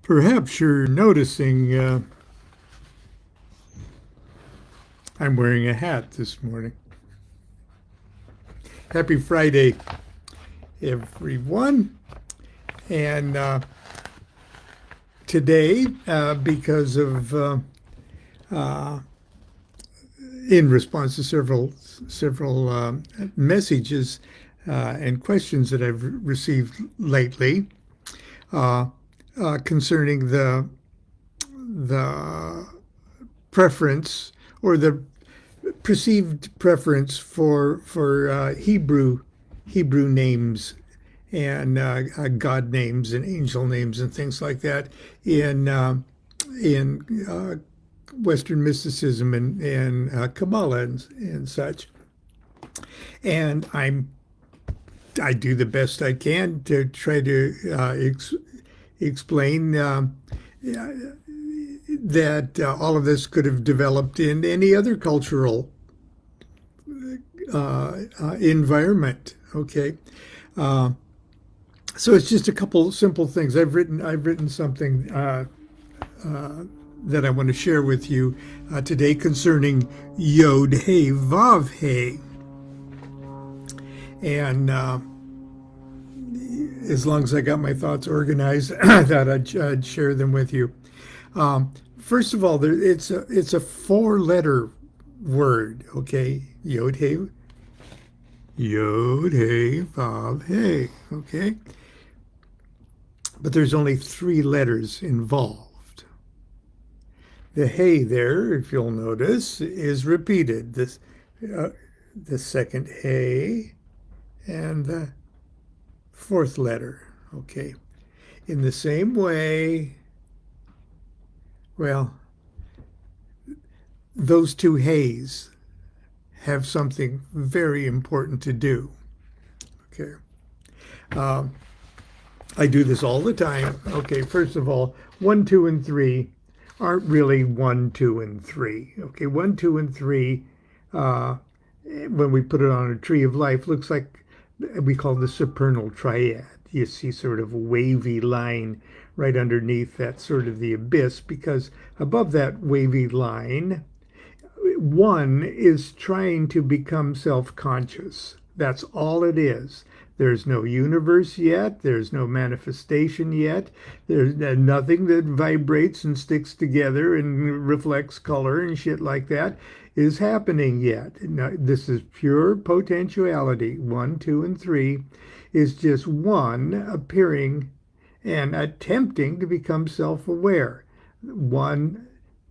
Perhaps you're noticing I'm wearing a hat this morning. Happy Friday, everyone. And today, because of, in response to several messages and questions that I've received lately, concerning the preference or the perceived preference for Hebrew names and God names and angel names and things like that in Western mysticism and Kabbalah and such. And I do the best I can to try to explain that all of this could have developed in any other cultural environment. Okay, so it's just a couple simple things. I've written something that I want to share with you today concerning Yod He Vau He, and as long as I got my thoughts organized, I thought I'd share them with you. First of all, it's a four-letter word, okay? Yod He Vau He, okay? But there's only three letters involved. The He there, if you'll notice, is repeated. The second He and the fourth letter, okay? In the same way, well, those two He's have something very important to do, okay? I do this all the time. Okay, first of all, 1, 2, and 3 aren't really 1, 2, and 3. Okay, 1, 2, and 3, when we put it on a tree of life, looks like we call the supernal triad. You see sort of a wavy line right underneath that sort of the abyss, because above that wavy line, one is trying to become self-conscious. That's all it is. There's no universe yet. There's no manifestation yet. There's nothing that vibrates and sticks together and reflects color and shit like that is happening yet. Now, this is pure potentiality. 1, 2, and 3 is just one appearing and attempting to become self-aware. One,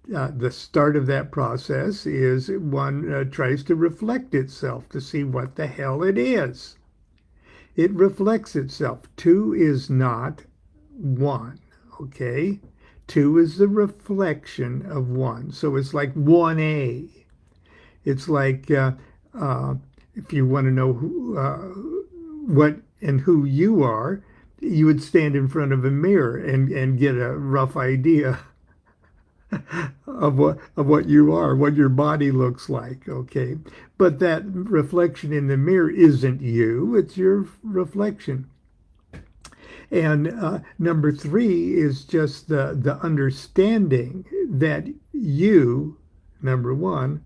the start of that process is one tries to reflect itself to see what the hell it is. It reflects itself. 2 is not 1, okay? 2 is the reflection of 1. So it's like 1A. It's like if you want to know what and who you are, you would stand in front of a mirror and get a rough idea of what you are, what your body looks like, okay? But that reflection in the mirror isn't you, it's your reflection. And number 3 is just the understanding that you, number 1,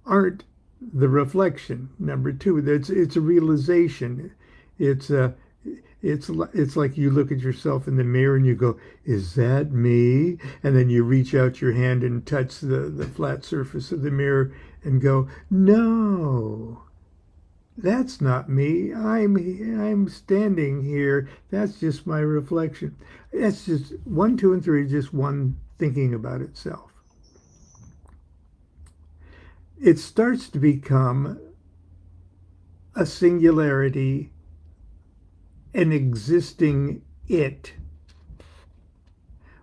aren't the reflection. Number 2, it's a realization. It's like you look at yourself in the mirror and you go, is that me? And then you reach out your hand and touch the flat surface of the mirror and go, no, that's not me. I'm standing here. That's just my reflection. That's just 1, 2, and 3, just one thinking about itself. It starts to become a singularity, an existing it,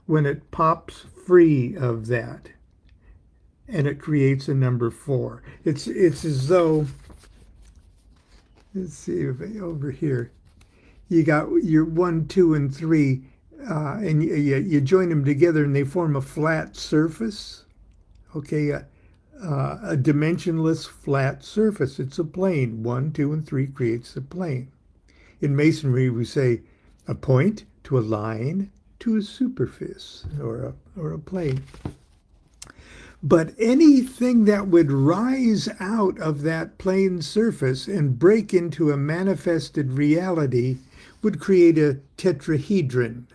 when it pops free of that and it creates a number 4. It's as though, let's see if over here, you got your 1, 2, and 3, and you join them together and they form a flat surface, okay? A dimensionless flat surface. It's a plane. 1, 2, and 3 creates a plane. In Masonry, we say a point to a line to a superficie or a plane. But anything that would rise out of that plane surface and break into a manifested reality would create a tetrahedron.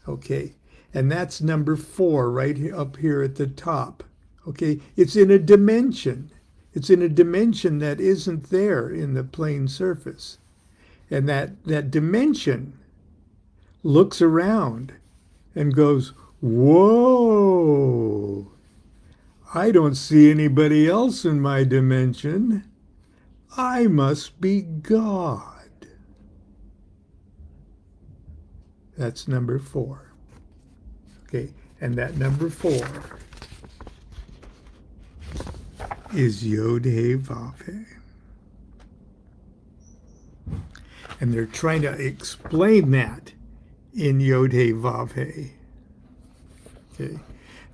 Okay, and that's number 4 right up here at the top. Okay, it's in a dimension. It's in a dimension that isn't there in the plane surface. And that dimension looks around and goes, whoa, I don't see anybody else in my dimension. I must be God. That's number 4. Okay, and that number 4 is Yod He Vau He. And they're trying to explain that in Yod He Vau He. Okay.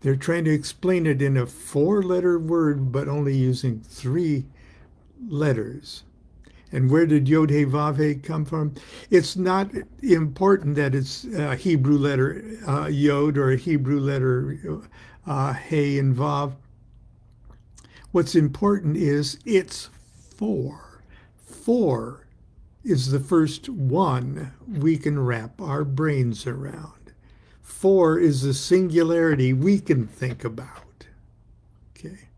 They're trying to explain it in a 4-letter word, but only using 3 letters. And where did Yod He Vau He come from? It's not important that it's a Hebrew letter Yod or a Hebrew letter He and Vav. What's important is it's 4. 4 is the first one we can wrap our brains around. 4 is the singularity we can think about. Okay.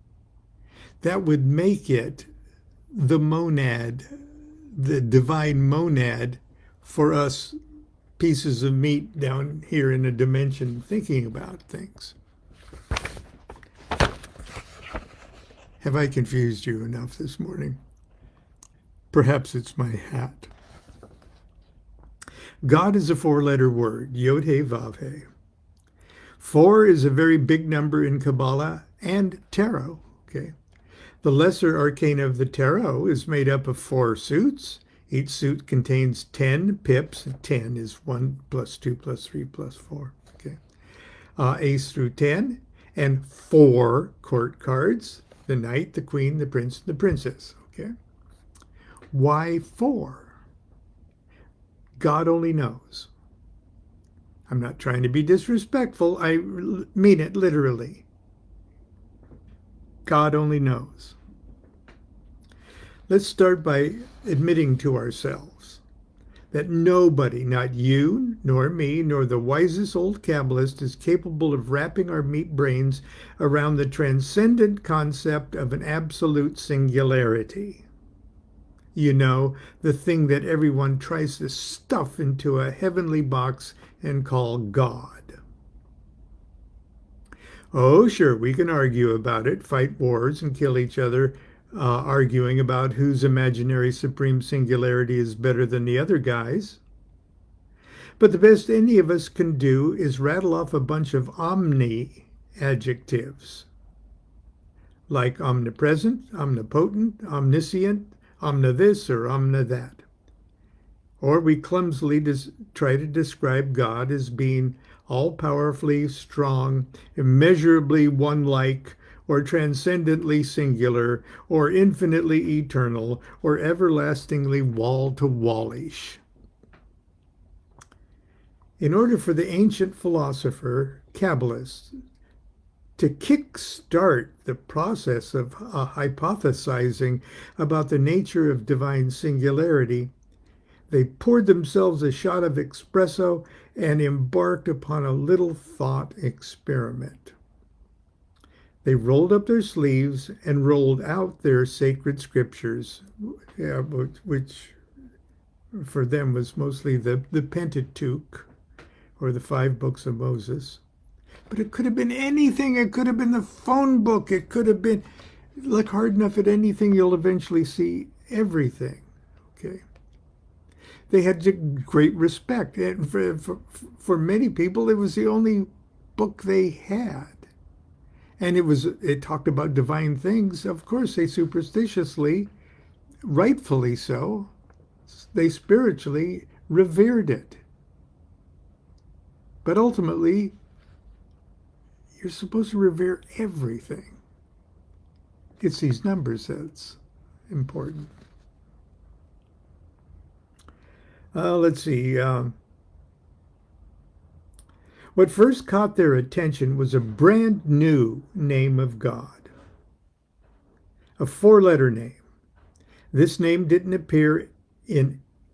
That would make it the monad, the divine monad for us pieces of meat down here in a dimension thinking about things. Have I confused you enough this morning? Perhaps it's my hat. God is a 4-letter word, Yod He Vau He. 4 is a very big number in Kabbalah and tarot. Okay. The lesser arcana of the tarot is made up of 4 suits. Each suit contains 10 pips. 10 is 1 plus 2 plus 3 plus 4. Okay. Ace through 10, and 4 court cards: the knight, the queen, the prince, the princess. Okay. Why 4? God only knows. I'm not trying to be disrespectful. I mean it literally. God only knows. Let's start by admitting to ourselves that nobody, not you, nor me, nor the wisest old Kabbalist, is capable of wrapping our meat brains around the transcendent concept of an absolute singularity. You know, the thing that everyone tries to stuff into a heavenly box and call God. Oh, sure, we can argue about it, fight wars, and kill each other, arguing about whose imaginary supreme singularity is better than the other guy's. But the best any of us can do is rattle off a bunch of omni adjectives, like omnipresent, omnipotent, omniscient, omni this or omni that. Or we clumsily try to describe God as being all-powerfully strong, immeasurably one-like, or transcendently singular, or infinitely eternal, or everlastingly wall-to-wallish. In order for the ancient philosopher, Kabbalist, to kick-start the process of hypothesizing about the nature of divine singularity, they poured themselves a shot of espresso and embarked upon a little thought experiment. They rolled up their sleeves and rolled out their sacred scriptures, which for them was mostly the Pentateuch, or the 5 books of Moses. But it could have been anything. It could have been the phone book. It could have been, look hard enough at anything, you'll eventually see everything. Okay. They had great respect. And for many people, it was the only book they had. And it talked about divine things. Of course, they superstitiously, rightfully so, they spiritually revered it. But ultimately, you're supposed to revere everything. It's these numbers that's important. Let's see. What first caught their attention was a brand new name of God, a four-letter name. This name didn't appear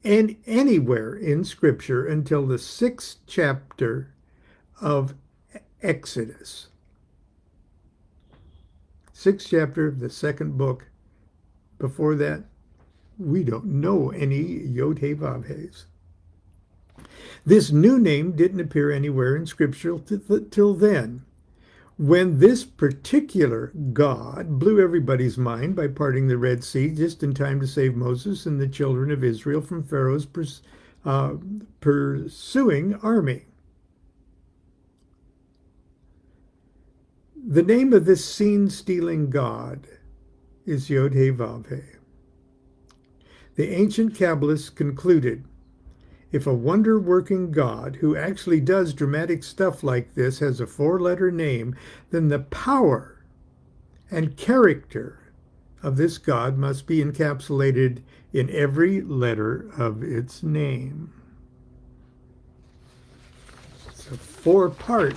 anywhere in Scripture until the 6th chapter of Exodus. 6th chapter of the 2nd book. Before that, we don't know any Yod He Vau He's. This new name didn't appear anywhere in Scripture till then, when this particular God blew everybody's mind by parting the Red Sea just in time to save Moses and the children of Israel from Pharaoh's pursuing army. The name of this scene-stealing God is Yod He Vau He. The ancient Kabbalists concluded, if a wonder-working God who actually does dramatic stuff like this has a four-letter name, then the power and character of this God must be encapsulated in every letter of its name. It's a four-part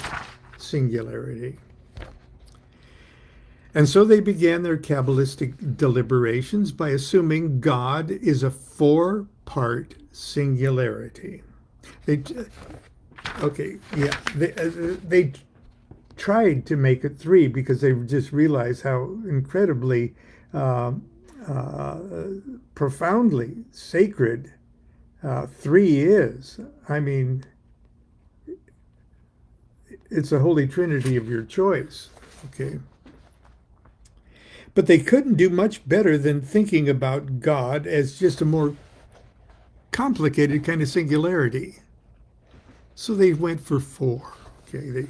singularity. And so they began their Kabbalistic deliberations by assuming God is a four-part singularity. They tried to make it three because they just realized how incredibly profoundly sacred three is. I mean, it's a holy trinity of your choice, okay? But they couldn't do much better than thinking about God as just a more complicated kind of singularity. So they went for four. Okay,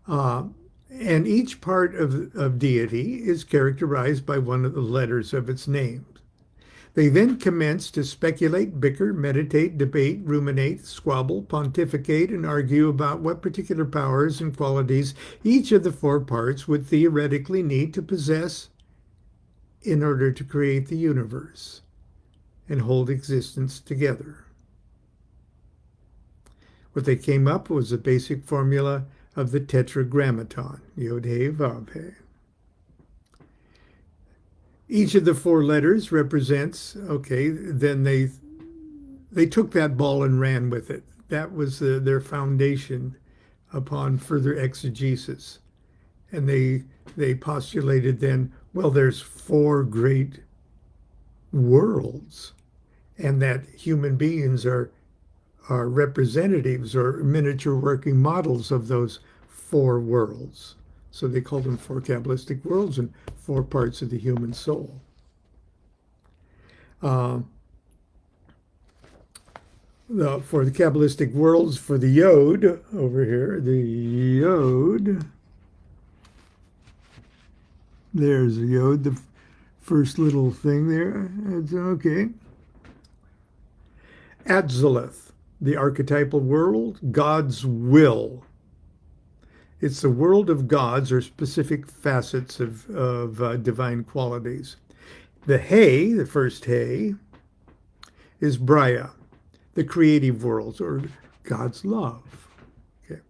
and each part of deity is characterized by one of the letters of its name. They then commenced to speculate, bicker, meditate, debate, ruminate, squabble, pontificate, and argue about what particular powers and qualities each of the four parts would theoretically need to possess in order to create the universe and hold existence together. What they came up with was a basic formula of the Tetragrammaton, Yod He Vau He. Each of the four letters represents, okay, then they took that ball and ran with it. That was their foundation upon further exegesis. And they postulated then, well, there's four great worlds, and that human beings are representatives or miniature working models of those four worlds. So they called them four Kabbalistic worlds and four parts of the human soul. For the Kabbalistic worlds, for the Yod over here, the Yod, there's the Yod, the first little thing there. It's okay. Atzilith, the archetypal world, God's will. It's the world of gods or specific facets of divine qualities. The He, the first He, is Braya, the creative worlds or God's love. Okay.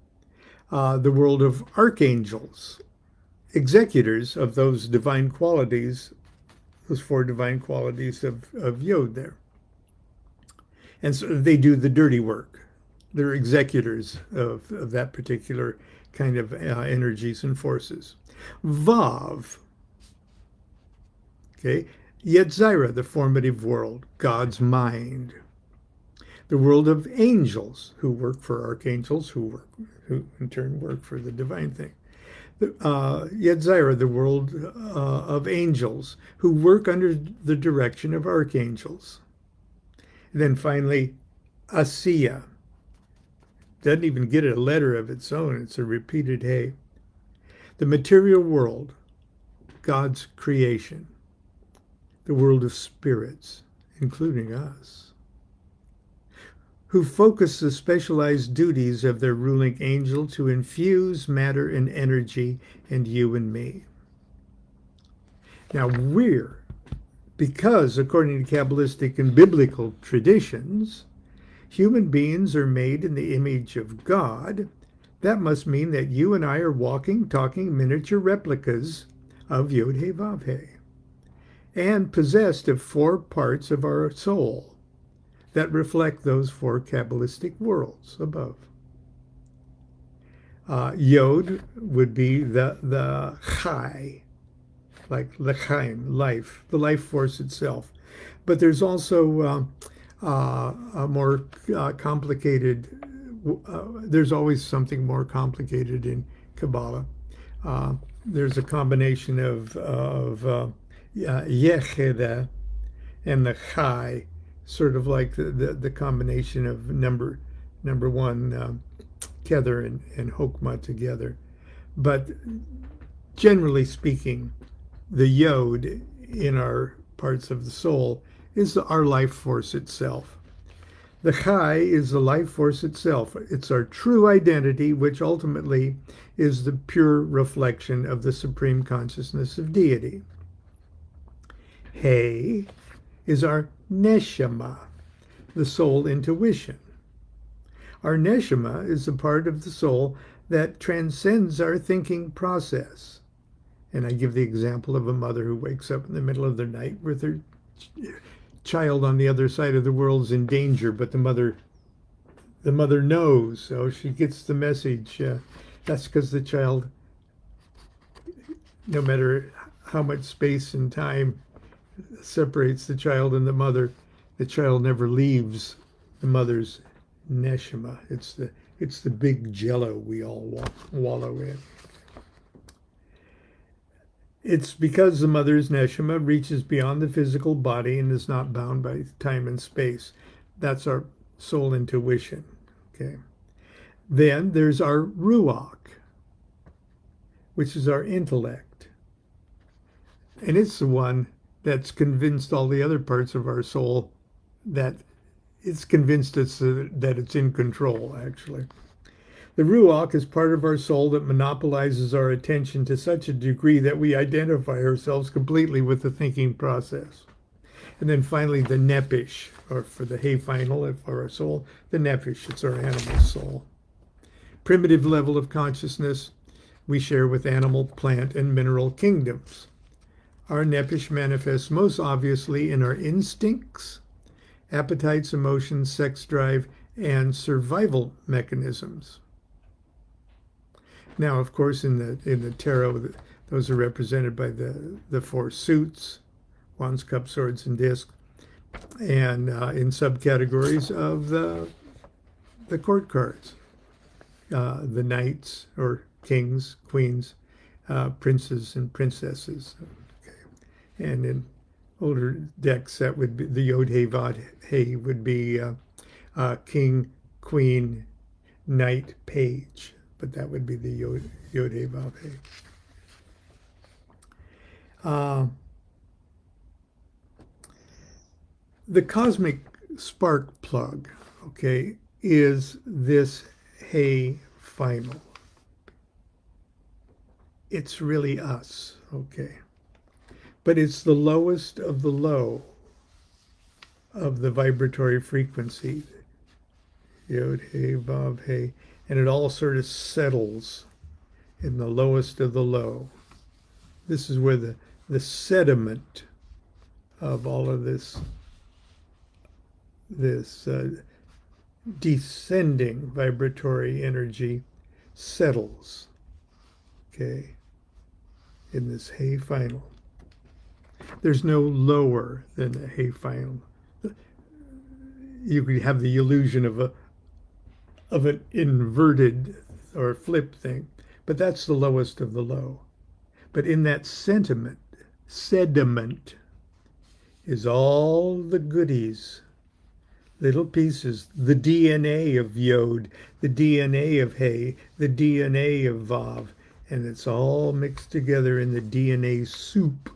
The world of archangels, executors of those divine qualities, those four divine qualities of Yod there. And so they do the dirty work. They're executors of that particular kind of energies and forces. Vav, okay, Yetzirah, the formative world, God's mind. The world of angels, who work for archangels, who in turn work for the divine thing. Yetzirah, the world of angels, who work under the direction of archangels. And then finally, Asiya. Doesn't even get a letter of its own. It's a repeated He. The material world, God's creation. The world of spirits, including us, who focus the specialized duties of their ruling angel to infuse matter and energy in you and me. Now because according to Kabbalistic and biblical traditions, Human beings are made in the image of God. That must mean that you and I are walking, talking miniature replicas of Yod He Vau He, and possessed of 4 parts of our soul that reflect those 4 Kabbalistic worlds above. Yod would be the Chai, like L'chaim, life, the life force itself. But there's also a more complicated, there's always something more complicated in Kabbalah. There's a combination of Yechida and the Chai, sort of like the combination of number 1, Kether and Hokmah together. But generally speaking, the Yod in our parts of the soul is our life force itself. The Chai is the life force itself. It's our true identity, which ultimately is the pure reflection of the supreme consciousness of deity. He is our neshama, the soul intuition. Our neshama is a part of the soul that transcends our thinking process. And I give the example of a mother who wakes up in the middle of the night with her child on the other side of the world is in danger, but the mother knows, so she gets the message. That's because the child, no matter how much space and time separates the child and the child never leaves the mother's neshama. It's the big jello we all wallow in. It's because the mother's neshama reaches beyond the physical body and is not bound by time and space. That's our soul intuition. Okay. Then there's our ruach, which is our intellect. And it's the one that's convinced all the other parts of our soul that it's convinced us that it's in control, actually. The Ruach is part of our soul that monopolizes our attention to such a degree that we identify ourselves completely with the thinking process. And then finally, the Nephesh, or for the He final, for our soul, the Nephesh, it's our animal soul. Primitive level of consciousness we share with animal, plant, and mineral kingdoms. Our Nephesh manifests most obviously in our instincts, appetites, emotions, sex drive, and survival mechanisms. Now, of course, in the tarot, those are represented by the 4 suits, wands, cups, swords, and discs, and in subcategories of the court cards, the knights or kings, queens, princes, and princesses. Okay. And in older decks, that would be the Yod He Vau He would be king, queen, knight, page. But that would be the Yod He Vau He. The cosmic spark plug, okay, is this He final. It's really us, okay. But it's the lowest of the low of the vibratory frequency, Yod He Vau He. And it all sort of settles in the lowest of the low. This is where the sediment of all of this descending vibratory energy settles, okay, in this He final. There's no lower than the He final. You could have the illusion of an inverted or flip thing, but that's the lowest of the low. But in that sediment is all the goodies, little pieces, the DNA of Yod, the DNA of He, the DNA of Vav, and it's all mixed together in the DNA soup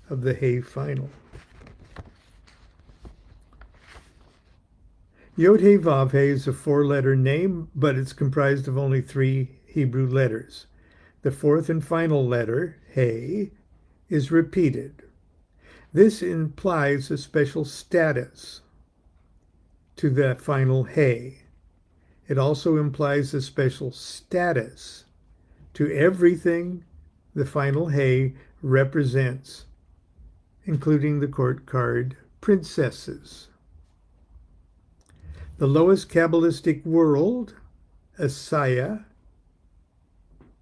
of the He final. Yod He Vau He is a 4-letter name, but it's comprised of only 3 Hebrew letters. The 4th and final letter, He, is repeated. This implies a special status to the final He. It also implies a special status to everything the final He represents, including the court card princesses. The lowest Kabbalistic world, Asaya,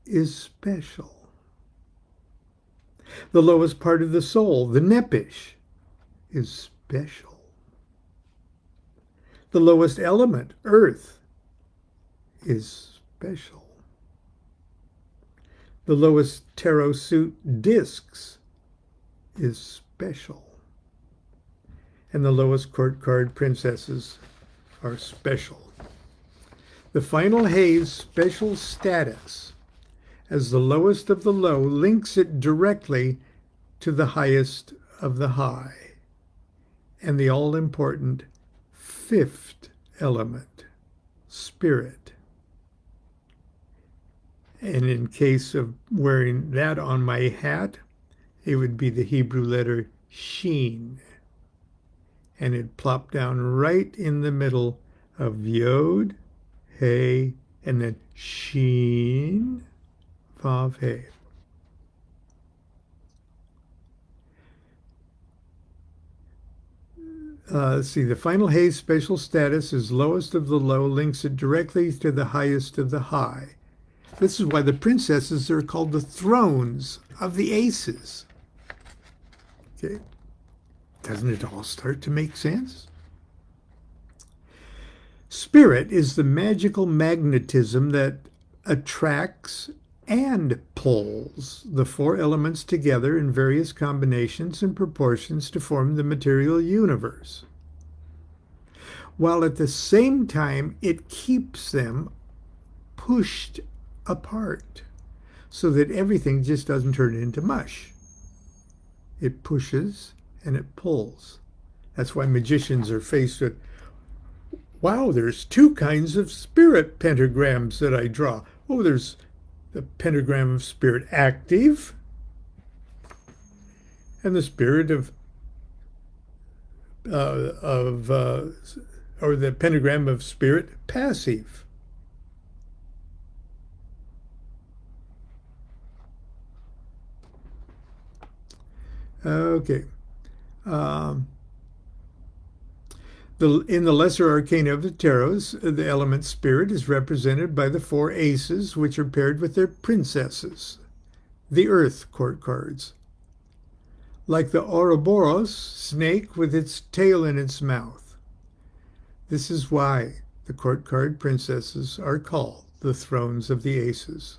is special. The lowest part of the soul, the Nepish, is special. The lowest element, earth, is special. The lowest tarot suit, discs, is special. And the lowest court card, princesses, are special. The final He's special status as the lowest of the low links it directly to the highest of the high and the all-important fifth element, spirit. And in case of wearing that on my hat, it would be the Hebrew letter Sheen. And it plopped down right in the middle of Yod, He, and then Sheen, Vav, He. Let's see, the final He's special status is lowest of the low, links it directly to the highest of the high. This is why the princesses are called the thrones of the aces. Okay. Doesn't it all start to make sense? Spirit is the magical magnetism that attracts and pulls the four elements together in various combinations and proportions to form the material universe, while at the same time it keeps them pushed apart so that everything just doesn't turn into mush. It pushes and it pulls. That's why magicians are faced with, wow, there's two kinds of spirit pentagrams that I draw. Oh, there's the pentagram of spirit active and the spirit of or the pentagram of spirit passive. Okay. In the lesser arcana of the tarots, the element spirit is represented by the four aces, which are paired with their princesses, the earth court cards. Like the Ouroboros snake with its tail in its mouth. This is why the court card princesses are called the thrones of the aces.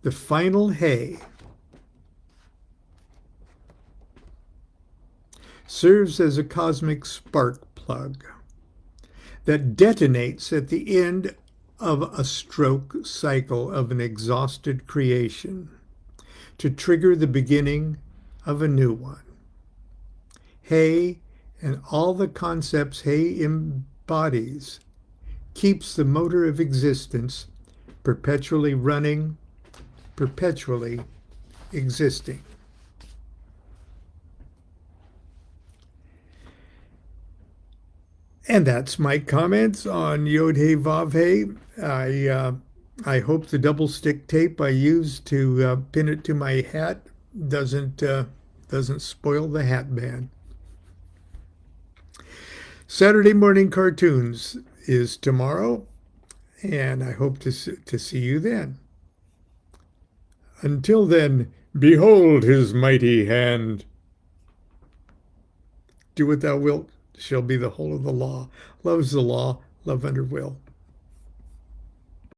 The final He serves as a cosmic spark plug that detonates at the end of a stroke cycle of an exhausted creation to trigger the beginning of a new one. He and all the concepts He embodies keeps the motor of existence perpetually running, perpetually existing. And that's my comments on Yod He Vau He. I hope the double stick tape I used to pin it to my hat doesn't spoil the hat band. Saturday morning cartoons is tomorrow, and I hope to see you then. Until then, behold his mighty hand. Do what thou wilt shall be the whole of the law. Love's the law, love under will.